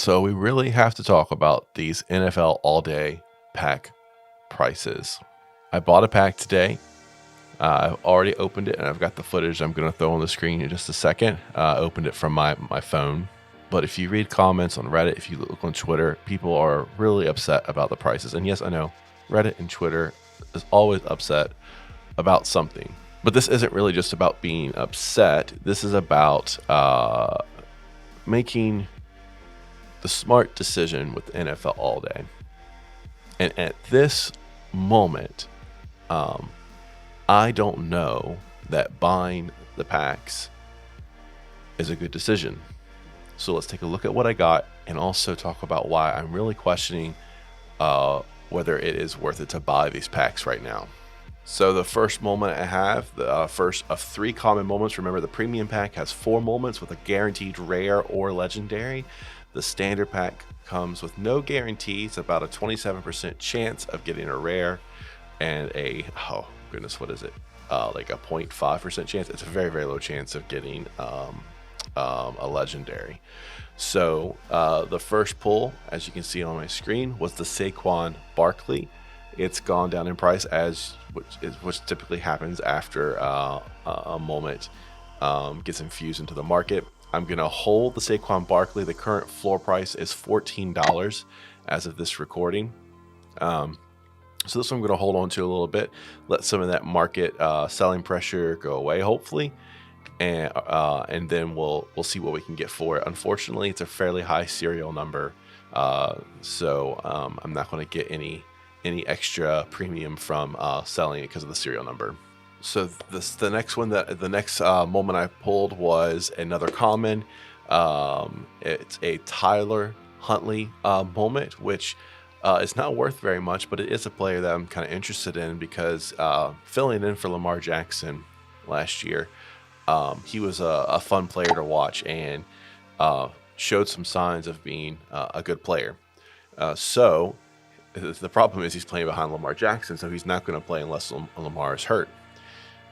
So we really have to talk about these NFL all day pack prices. I bought a pack today. I've already opened it and I've got the footage I'm going to throw on the screen in just a second. I opened it from my phone. But if you read comments on Reddit, if you look on Twitter, people are really upset about the prices. And yes, I know Reddit and Twitter is always upset about something. But this isn't really just about being upset. This is about making the smart decision with NFL all day. And at this moment, I don't know that buying the packs is a good decision. So let's take a look at what I got and also talk about why I'm really questioning whether it is worth it to buy these packs right now. So the first moment I have, the first of 3 common moments. Remember, the premium pack has 4 moments with a guaranteed rare or legendary. The standard pack comes with no guarantees, about a 27% chance of getting a rare and a, oh goodness, what is it? Like a 0.5% chance. It's a very, very low chance of getting a legendary. So the first pull, as you can see on my screen, was the Saquon Barkley. It's gone down in price, which typically happens after a moment gets infused into the market. I'm going to hold the Saquon Barkley. The current floor price is $14 as of this recording. So this one I'm going to hold on to a little bit, let some of that market selling pressure go away, hopefully. And then we'll see what we can get for it. Unfortunately, it's a fairly high serial number. So I'm not going to get any extra premium from selling it because of the serial number. So the next moment I pulled was another common. It's a Tyler Huntley moment, which is not worth very much, but it is a player that I'm kind of interested in because filling in for Lamar Jackson last year, he was a fun player to watch and showed some signs of being a good player. So the problem is he's playing behind Lamar Jackson, so he's not going to play unless Lamar is hurt.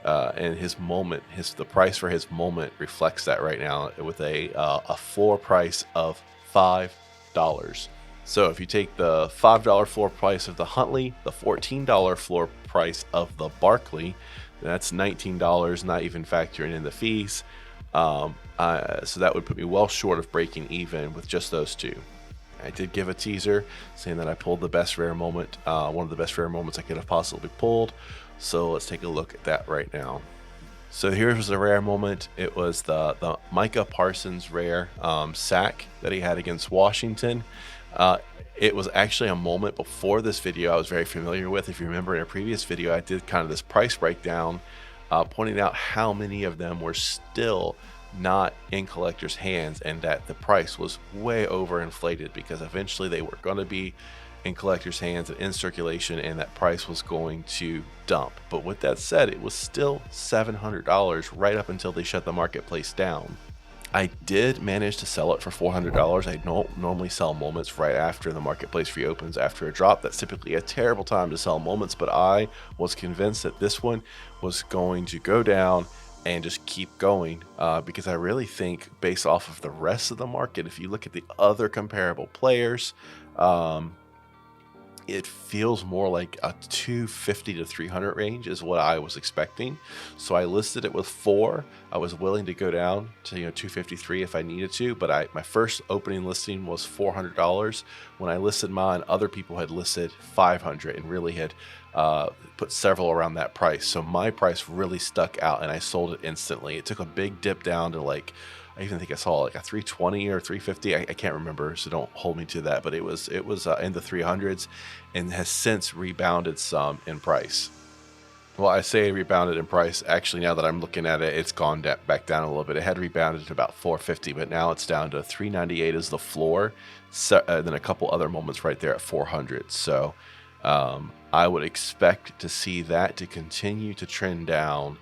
And his moment, the price for his moment reflects that right now with a floor price of $5. So if you take the $5 floor price of the Huntley, the $14 floor price of the Barkley, that's $19, not even factoring in the fees. So that would put me well short of breaking even with just those two. I did give a teaser saying that I pulled the best rare moment, one of the best rare moments I could have possibly pulled. So let's take a look at that right now. So here's the rare moment. It was the Micah Parsons rare sack that he had against Washington. It was actually a moment before this video I was very familiar with. If you remember in a previous video, I did kind of this price breakdown, pointing out how many of them were still not in collectors' hands and that the price was way overinflated because eventually they were going to be in collectors' hands and in circulation, and that price was going to dump. But with that said, it was still $700 right up until they shut the marketplace down. I did manage to sell it for $400. I don't normally sell moments right after the marketplace reopens after a drop. That's typically a terrible time to sell moments, but I was convinced that this one was going to go down and just keep going because I really think based off of the rest of the market, if you look at the other comparable players, it feels more like a 250 to 300 range is what I was expecting. So I listed it with 4. I was willing to go down to 253 if I needed to, but my first opening listing was $400. When I listed mine, other people had listed $500 and really had put several around that price. So my price really stuck out and I sold it instantly. It took a big dip down to I even think I saw like a 320 or 350. I can't remember, so don't hold me to that. But it was in the 300s and has since rebounded some in price. Well, I say rebounded in price. Actually, now that I'm looking at it, it's gone back down a little bit. It had rebounded to about 450, but now it's down to 398 as the floor. So, then a couple other moments right there at 400. So I would expect to see that to continue to trend down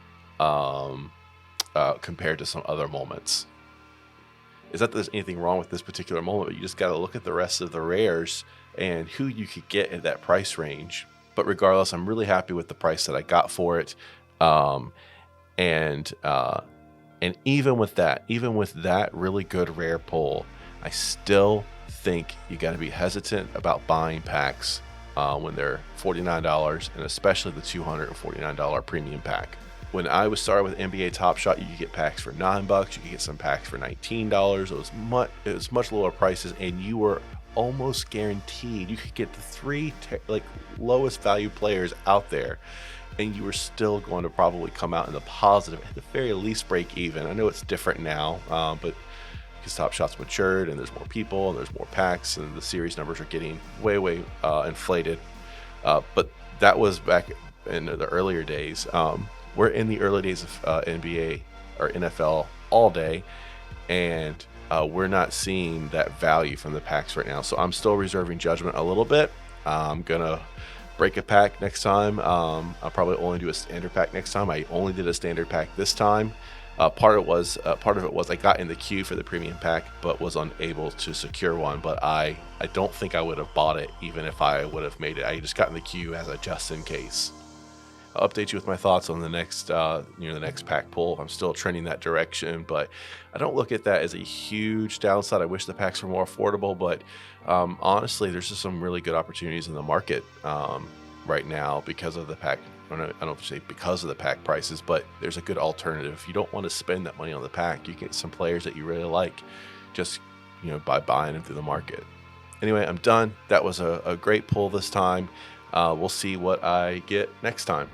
compared to some other moments. Is that there's anything wrong with this particular moment, but you just got to look at the rest of the rares and who you could get at that price range. But regardless, I'm really happy with the price that I got for it. And even with that really good rare pull, I still think you got to be hesitant about buying packs when they're $49, and especially the $249 premium pack. When I was started with NBA Top Shot, you could get packs for $9. You could get some packs for $19. It was much lower prices, and you were almost guaranteed you could get the three lowest value players out there, and you were still going to probably come out in the positive, at the very least break even. I know it's different now, but because Top Shot's matured and there's more people and there's more packs and the series numbers are getting way inflated. But that was back in the earlier days. We're in the early days of NBA or NFL all day, and we're not seeing that value from the packs right now. So I'm still reserving judgment a little bit. I'm gonna break a pack next time. I'll probably only do a standard pack next time. I only did a standard pack this time. Part of it was I got in the queue for the premium pack, but was unable to secure one. But I don't think I would have bought it even if I would have made it. I just got in the queue as a just in case. I'll update you with my thoughts on the next the next pack pull. I'm still trending that direction, but I don't look at that as a huge downside. I wish the packs were more affordable, but honestly, there's just some really good opportunities in the market right now because of the pack. I don't know if you say because of the pack prices, but there's a good alternative. If you don't want to spend that money on the pack, you get some players that you really like just by buying them through the market. Anyway, I'm done. That was a great pull this time. We'll see what I get next time.